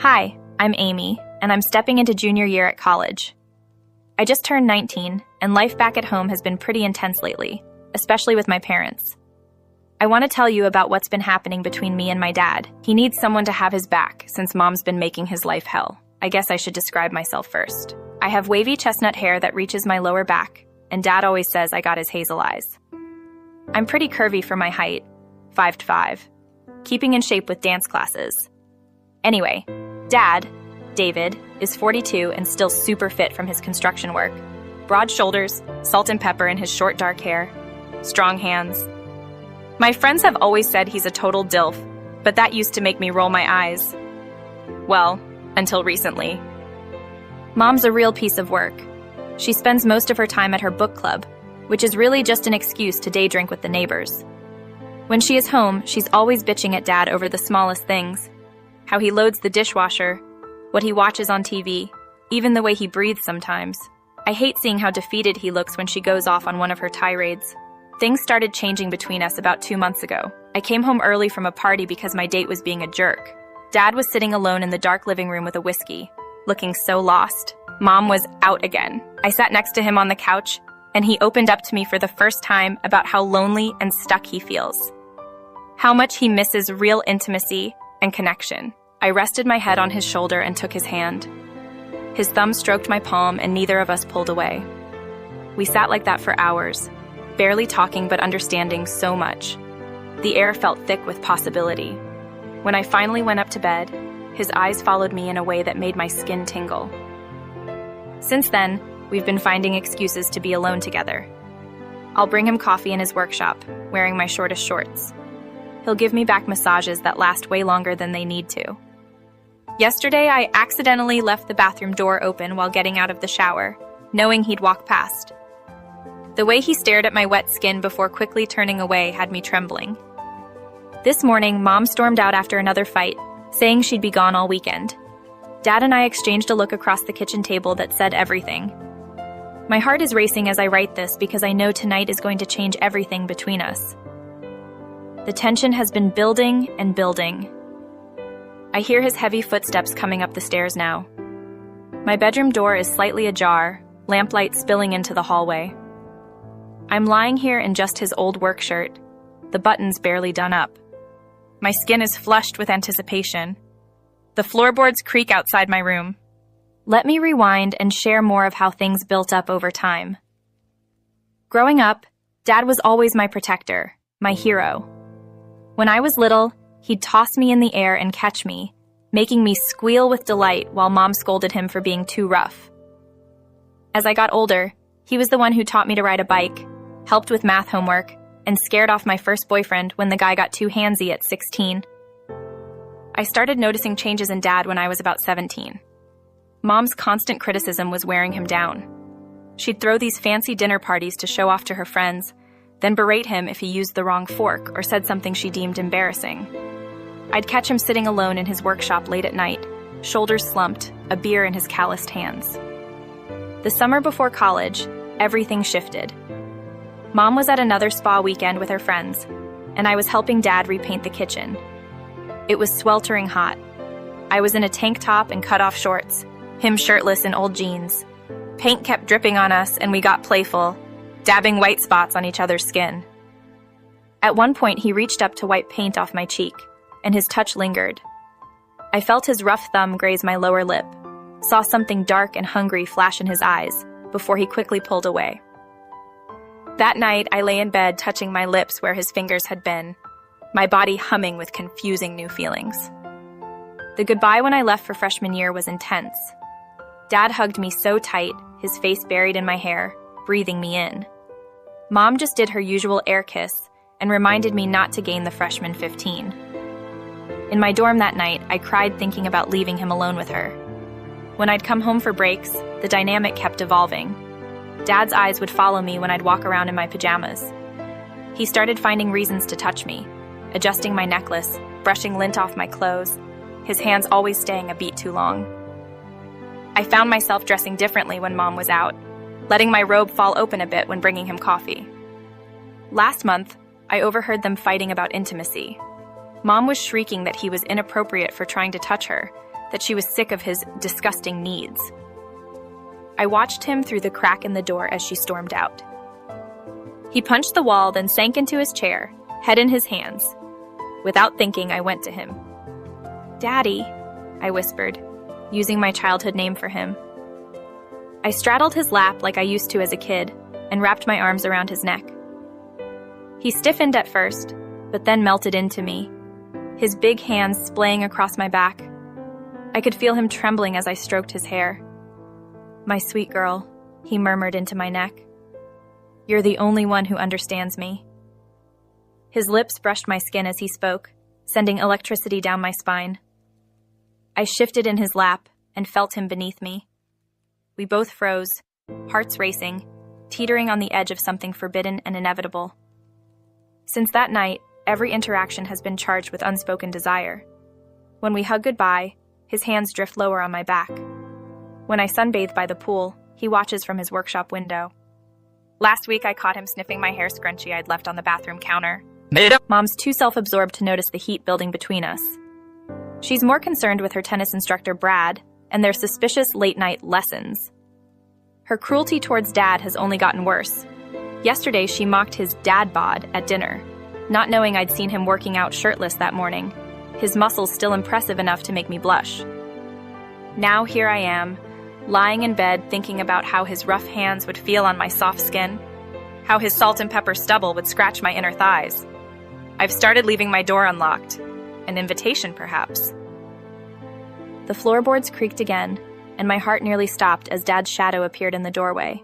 Hi, I'm Amy, and I'm stepping into junior year at college. I just turned 19, and life back at home has been pretty intense lately, especially with my parents. I want to tell you about what's been happening between me and my dad. He needs someone to have his back since mom's been making his life hell. I guess I should describe myself first. I have wavy chestnut hair that reaches my lower back, and dad always says I got his hazel eyes. I'm pretty curvy for my height, 5'5", keeping in shape with dance classes. Anyway, Dad, David, is 42 and still super fit from his construction work. Broad shoulders, salt and pepper in his short dark hair, strong hands. My friends have always said he's a total dilf, but that used to make me roll my eyes. Well, until recently. Mom's a real piece of work. She spends most of her time at her book club, which is really just an excuse to day drink with the neighbors. When she is home, she's always bitching at Dad over the smallest things. How he loads the dishwasher, what he watches on TV, even the way he breathes sometimes. I hate seeing how defeated he looks when she goes off on one of her tirades. Things started changing between us about 2 months ago. I came home early from a party because my date was being a jerk. Dad was sitting alone in the dark living room with a whiskey, looking so lost. Mom was out again. I sat next to him on the couch, and he opened up to me for the first time about how lonely and stuck he feels. How much he misses real intimacy and connection. I rested my head on his shoulder and took his hand. His thumb stroked my palm and neither of us pulled away. We sat like that for hours, barely talking but understanding so much. The air felt thick with possibility. When I finally went up to bed, his eyes followed me in a way that made my skin tingle. Since then, we've been finding excuses to be alone together. I'll bring him coffee in his workshop, wearing my shortest shorts. He'll give me back massages that last way longer than they need to. Yesterday, I accidentally left the bathroom door open while getting out of the shower, knowing he'd walk past. The way he stared at my wet skin before quickly turning away had me trembling. This morning, Mom stormed out after another fight, saying she'd be gone all weekend. Dad and I exchanged a look across the kitchen table that said everything. My heart is racing as I write this because I know tonight is going to change everything between us. The tension has been building and building. I hear his heavy footsteps coming up the stairs now. My bedroom door is slightly ajar, lamplight spilling into the hallway. I'm lying here in just his old work shirt, the buttons barely done up. My skin is flushed with anticipation. The floorboards creak outside my room. Let me rewind and share more of how things built up over time. Growing up, Dad was always my protector, my hero. When I was little, he'd toss me in the air and catch me, making me squeal with delight while Mom scolded him for being too rough. As I got older, he was the one who taught me to ride a bike, helped with math homework, and scared off my first boyfriend when the guy got too handsy at 16. I started noticing changes in Dad when I was about 17. Mom's constant criticism was wearing him down. She'd throw these fancy dinner parties to show off to her friends, then berate him if he used the wrong fork or said something she deemed embarrassing. I'd catch him sitting alone in his workshop late at night, shoulders slumped, a beer in his calloused hands. The summer before college, everything shifted. Mom was at another spa weekend with her friends, and I was helping Dad repaint the kitchen. It was sweltering hot. I was in a tank top and cut-off shorts, him shirtless in old jeans. Paint kept dripping on us, and we got playful, dabbing white spots on each other's skin. At one point, he reached up to wipe paint off my cheek, and his touch lingered. I felt his rough thumb graze my lower lip, saw something dark and hungry flash in his eyes, before he quickly pulled away. That night, I lay in bed touching my lips where his fingers had been, my body humming with confusing new feelings. The goodbye when I left for freshman year was intense. Dad hugged me so tight, his face buried in my hair, breathing me in. Mom just did her usual air kiss and reminded me not to gain the freshman 15. In my dorm that night, I cried thinking about leaving him alone with her. When I'd come home for breaks, the dynamic kept evolving. Dad's eyes would follow me when I'd walk around in my pajamas. He started finding reasons to touch me, adjusting my necklace, brushing lint off my clothes, his hands always staying a beat too long. I found myself dressing differently when Mom was out, letting my robe fall open a bit when bringing him coffee. Last month, I overheard them fighting about intimacy. Mom was shrieking that he was inappropriate for trying to touch her, that she was sick of his disgusting needs. I watched him through the crack in the door as she stormed out. He punched the wall, then sank into his chair, head in his hands. Without thinking, I went to him. "Daddy," I whispered, using my childhood name for him. I straddled his lap like I used to as a kid and wrapped my arms around his neck. He stiffened at first, but then melted into me, his big hands splaying across my back. I could feel him trembling as I stroked his hair. "My sweet girl," he murmured into my neck. "You're the only one who understands me." His lips brushed my skin as he spoke, sending electricity down my spine. I shifted in his lap and felt him beneath me. We both froze, hearts racing, teetering on the edge of something forbidden and inevitable. Since that night, every interaction has been charged with unspoken desire. When we hug goodbye, his hands drift lower on my back. When I sunbathe by the pool, he watches from his workshop window. Last week, I caught him sniffing my hair scrunchie I'd left on the bathroom counter. Mom's too self-absorbed to notice the heat building between us. She's more concerned with her tennis instructor, Brad, and their suspicious late-night lessons. Her cruelty towards Dad has only gotten worse. Yesterday, she mocked his dad bod at dinner, not knowing I'd seen him working out shirtless that morning, his muscles still impressive enough to make me blush. Now here I am, lying in bed thinking about how his rough hands would feel on my soft skin, how his salt and pepper stubble would scratch my inner thighs. I've started leaving my door unlocked. An invitation, perhaps. The floorboards creaked again, and my heart nearly stopped as Dad's shadow appeared in the doorway.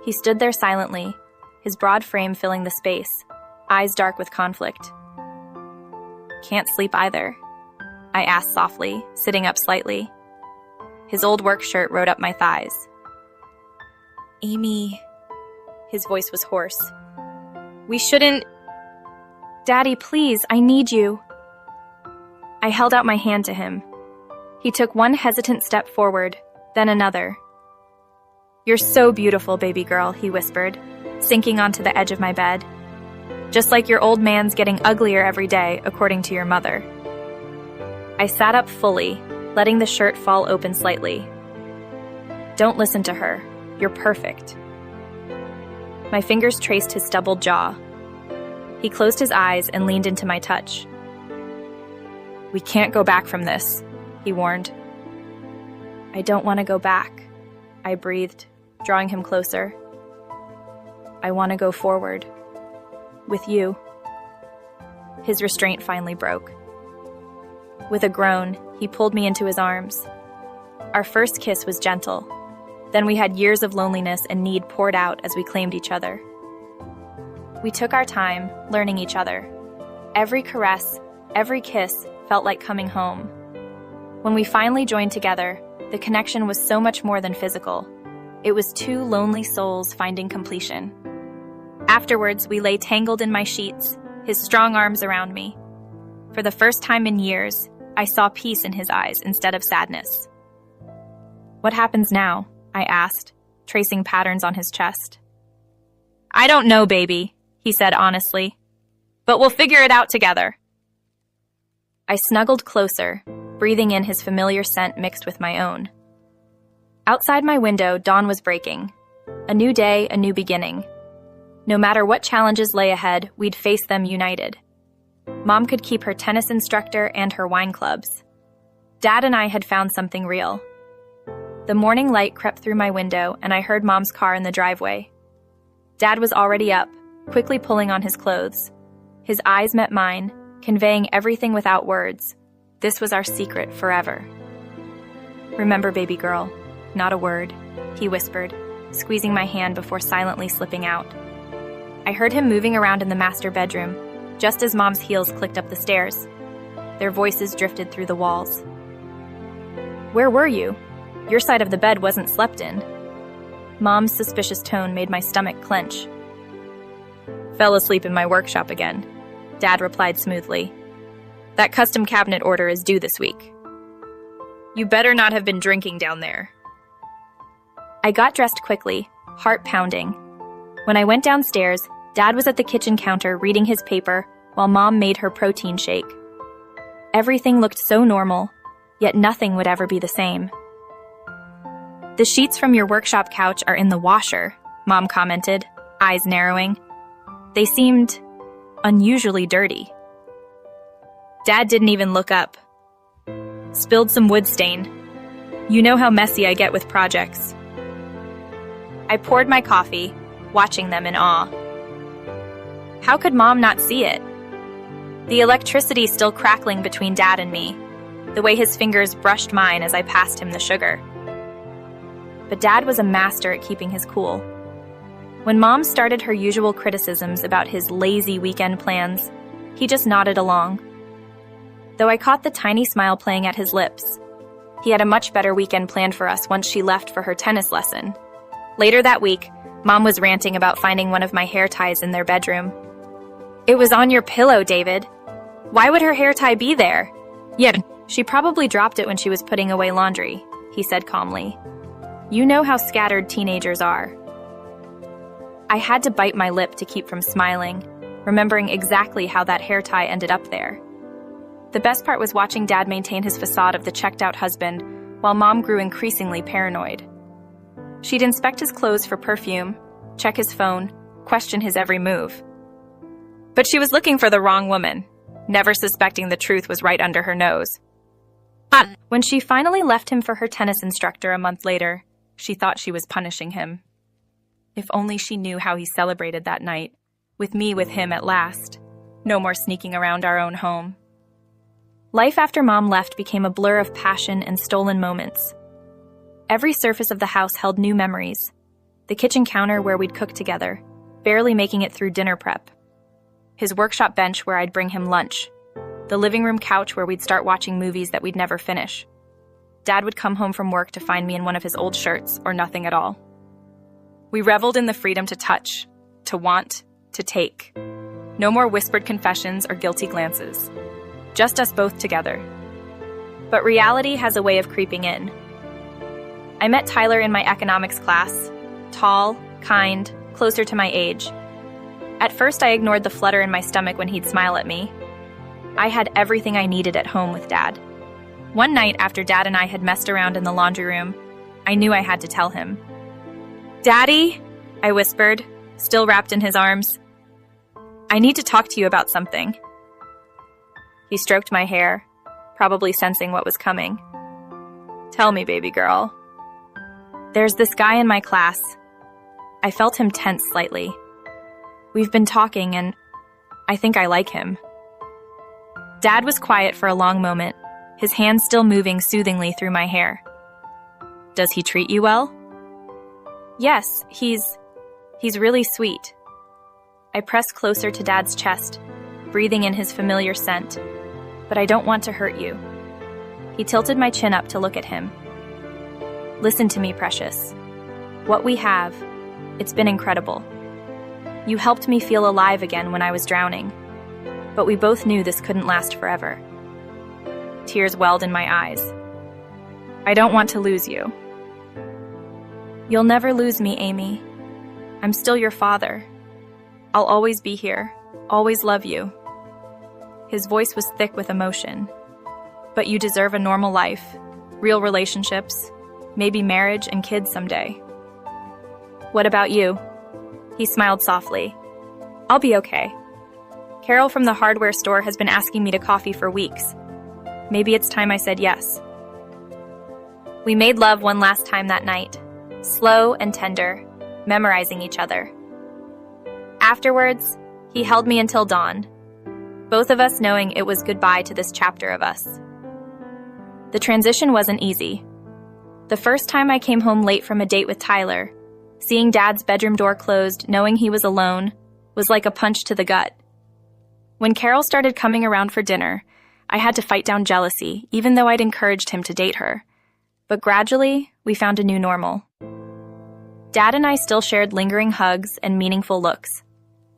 He stood there silently, his broad frame filling the space, eyes dark with conflict. "Can't sleep either?" I asked softly, sitting up slightly. His old work shirt rode up my thighs. "Amy," his voice was hoarse. "We shouldn't—" "Daddy, please, I need you." I held out my hand to him. He took one hesitant step forward, then another. "You're so beautiful, baby girl," he whispered, sinking onto the edge of my bed. "Just like your old man's getting uglier every day, according to your mother." I sat up fully, letting the shirt fall open slightly. "Don't listen to her. You're perfect." My fingers traced his stubbled jaw. He closed his eyes and leaned into my touch. "We can't go back from this," he warned. "I don't want to go back," I breathed, drawing him closer. "I want to go forward. With you." His restraint finally broke. With a groan, he pulled me into his arms. Our first kiss was gentle. Then we had years of loneliness and need poured out as we claimed each other. We took our time, learning each other. Every caress, every kiss felt like coming home. When we finally joined together, the connection was so much more than physical. It was two lonely souls finding completion. Afterwards, we lay tangled in my sheets, his strong arms around me. For the first time in years, I saw peace in his eyes instead of sadness. "What happens now?" I asked, tracing patterns on his chest. "I don't know, baby," he said honestly. "But we'll figure it out together." I snuggled closer, breathing in his familiar scent mixed with my own. Outside my window, dawn was breaking. A new day, a new beginning. No matter what challenges lay ahead, we'd face them united. Mom could keep her tennis instructor and her wine clubs. Dad and I had found something real. The morning light crept through my window, and I heard Mom's car in the driveway. Dad was already up, quickly pulling on his clothes. His eyes met mine, conveying everything without words. This was our secret forever. "Remember, baby girl, not a word," he whispered, squeezing my hand before silently slipping out. I heard him moving around in the master bedroom, just as Mom's heels clicked up the stairs. Their voices drifted through the walls. "Where were you? Your side of the bed wasn't slept in." Mom's suspicious tone made my stomach clench. "Fell asleep in my workshop again," Dad replied smoothly. "That custom cabinet order is due this week." "You better not have been drinking down there." I got dressed quickly, heart pounding. When I went downstairs, Dad was at the kitchen counter reading his paper while Mom made her protein shake. Everything looked so normal, yet nothing would ever be the same. "The sheets from your workshop couch are in the washer," Mom commented, eyes narrowing. They seemed unusually dirty. Dad didn't even look up. "Spilled some wood stain. You know how messy I get with projects." I poured my coffee, watching them in awe. How could Mom not see it? The electricity still crackling between Dad and me, the way his fingers brushed mine as I passed him the sugar. But Dad was a master at keeping his cool. When Mom started her usual criticisms about his lazy weekend plans, he just nodded along. Though I caught the tiny smile playing at his lips. He had a much better weekend planned for us once she left for her tennis lesson. Later that week, Mom was ranting about finding one of my hair ties in their bedroom. "It was on your pillow, David. Why would her hair tie be there?" "Yeah, she probably dropped it when she was putting away laundry," he said calmly. "You know how scattered teenagers are." I had to bite my lip to keep from smiling, remembering exactly how that hair tie ended up there. The best part was watching Dad maintain his facade of the checked-out husband, while Mom grew increasingly paranoid. She'd inspect his clothes for perfume, check his phone, question his every move. But she was looking for the wrong woman, never suspecting the truth was right under her nose. When she finally left him for her tennis instructor a month later, she thought she was punishing him. If only she knew how he celebrated that night, with me with him at last. No more sneaking around our own home. Life after Mom left became a blur of passion and stolen moments. Every surface of the house held new memories. The kitchen counter where we'd cook together, barely making it through dinner prep. His workshop bench where I'd bring him lunch. The living room couch where we'd start watching movies that we'd never finish. Dad would come home from work to find me in one of his old shirts or nothing at all. We reveled in the freedom to touch, to want, to take. No more whispered confessions or guilty glances. Just us both together. But reality has a way of creeping in. I met Tyler in my economics class, tall, kind, closer to my age. At first, I ignored the flutter in my stomach when he'd smile at me. I had everything I needed at home with Dad. One night after Dad and I had messed around in the laundry room, I knew I had to tell him. "Daddy," I whispered, still wrapped in his arms. "I need to talk to you about something." He stroked my hair, probably sensing what was coming. "Tell me, baby girl." "There's this guy in my class." I felt him tense slightly. "We've been talking and I think I like him." Dad was quiet for a long moment, his hands still moving soothingly through my hair. "Does he treat you well?" "Yes, he's really sweet." I pressed closer to Dad's chest, breathing in his familiar scent. "But I don't want to hurt you." He tilted my chin up to look at him. "Listen to me, precious. What we have, it's been incredible. You helped me feel alive again when I was drowning, but we both knew this couldn't last forever." Tears welled in my eyes. "I don't want to lose you." "You'll never lose me, Amy. I'm still your father. I'll always be here, always love you." His voice was thick with emotion. "But you deserve a normal life, real relationships, maybe marriage and kids someday." "What about you?" He smiled softly. "I'll be okay. Carol from the hardware store has been asking me to coffee for weeks. Maybe it's time I said yes." We made love one last time that night, slow and tender, memorizing each other. Afterwards, he held me until dawn, both of us knowing it was goodbye to this chapter of us. The transition wasn't easy. The first time I came home late from a date with Tyler, seeing Dad's bedroom door closed, knowing he was alone, was like a punch to the gut. When Carol started coming around for dinner, I had to fight down jealousy, even though I'd encouraged him to date her. But gradually, we found a new normal. Dad and I still shared lingering hugs and meaningful looks.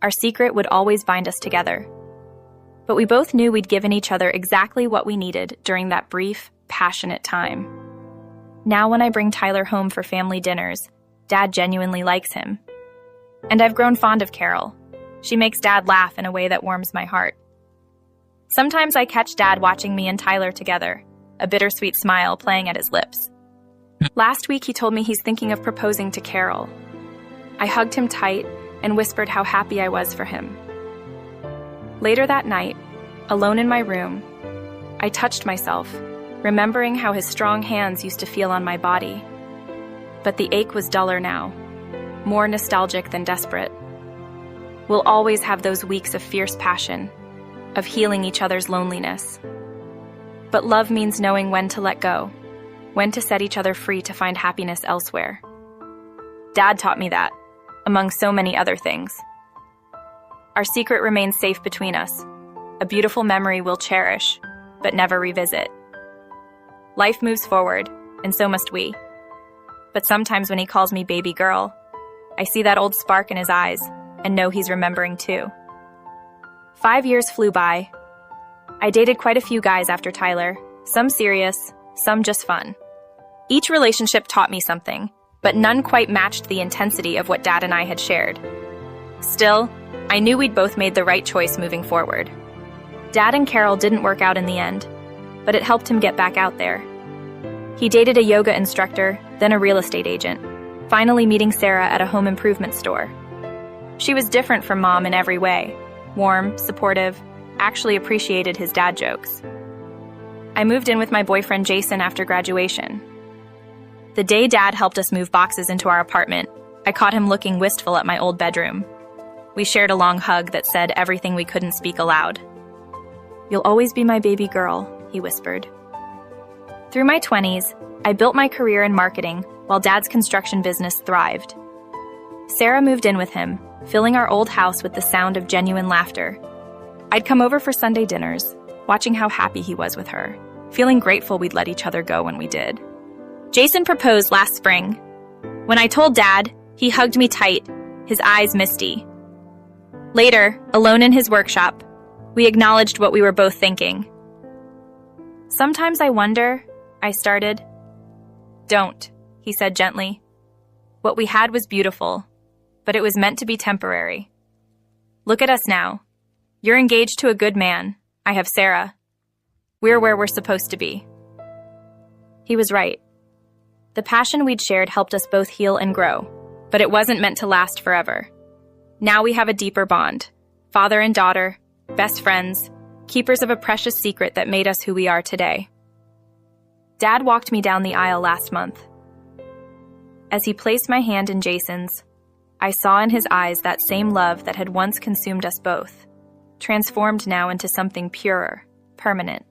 Our secret would always bind us together. But we both knew we'd given each other exactly what we needed during that brief, passionate time. Now when I bring Tyler home for family dinners, Dad genuinely likes him. And I've grown fond of Carol. She makes Dad laugh in a way that warms my heart. Sometimes I catch Dad watching me and Tyler together, a bittersweet smile playing at his lips. Last week, he told me he's thinking of proposing to Carol. I hugged him tight and whispered how happy I was for him. Later that night, alone in my room, I touched myself, remembering how his strong hands used to feel on my body. But the ache was duller now, more nostalgic than desperate. We'll always have those weeks of fierce passion, of healing each other's loneliness. But love means knowing when to let go, when to set each other free to find happiness elsewhere. Dad taught me that, among so many other things. Our secret remains safe between us, a beautiful memory we'll cherish, but never revisit. Life moves forward, and so must we. But sometimes when he calls me baby girl, I see that old spark in his eyes and know he's remembering too. 5 years flew by. I dated quite a few guys after Tyler, some serious, some just fun. Each relationship taught me something, but none quite matched the intensity of what Dad and I had shared. Still, I knew we'd both made the right choice moving forward. Dad and Carol didn't work out in the end, but it helped him get back out there. He dated a yoga instructor, then a real estate agent, finally meeting Sarah at a home improvement store. She was different from Mom in every way, warm, supportive, actually appreciated his dad jokes. I moved in with my boyfriend Jason after graduation. The day Dad helped us move boxes into our apartment, I caught him looking wistful at my old bedroom. We shared a long hug that said everything we couldn't speak aloud. "You'll always be my baby girl," he whispered. Through my 20s, I built my career in marketing while Dad's construction business thrived. Sarah moved in with him, filling our old house with the sound of genuine laughter. I'd come over for Sunday dinners, watching how happy he was with her, feeling grateful we'd let each other go when we did. Jason proposed last spring. When I told Dad, he hugged me tight, his eyes misty. Later, alone in his workshop, we acknowledged what we were both thinking. "Sometimes I wonder," I started. "Don't," he said gently. "What we had was beautiful, but it was meant to be temporary. Look at us now. You're engaged to a good man. I have Sarah. We're where we're supposed to be." He was right. The passion we'd shared helped us both heal and grow, but it wasn't meant to last forever. Now we have a deeper bond, father and daughter, best friends, keepers of a precious secret that made us who we are today. Dad walked me down the aisle last month. As he placed my hand in Jason's, I saw in his eyes that same love that had once consumed us both, transformed now into something purer, permanent.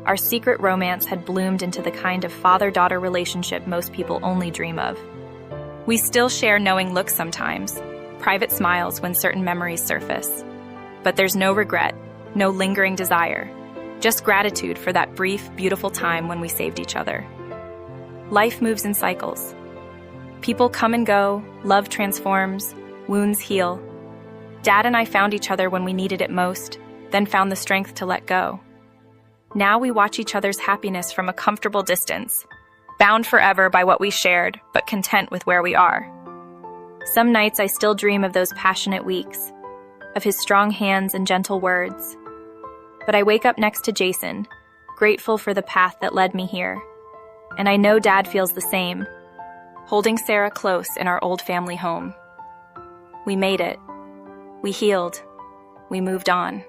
Our secret romance had bloomed into the kind of father-daughter relationship most people only dream of. We still share knowing looks sometimes, private smiles when certain memories surface. But there's no regret, no lingering desire, just gratitude for that brief, beautiful time when we saved each other. Life moves in cycles. People come and go, love transforms, wounds heal. Dad and I found each other when we needed it most, then found the strength to let go. Now we watch each other's happiness from a comfortable distance, bound forever by what we shared, but content with where we are. Some nights I still dream of those passionate weeks, of his strong hands and gentle words. But I wake up next to Jason, grateful for the path that led me here. And I know Dad feels the same, holding Sarah close in our old family home. We made it. We healed. We moved on.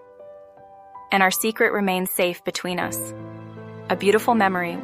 And our secret remains safe between us. A beautiful memory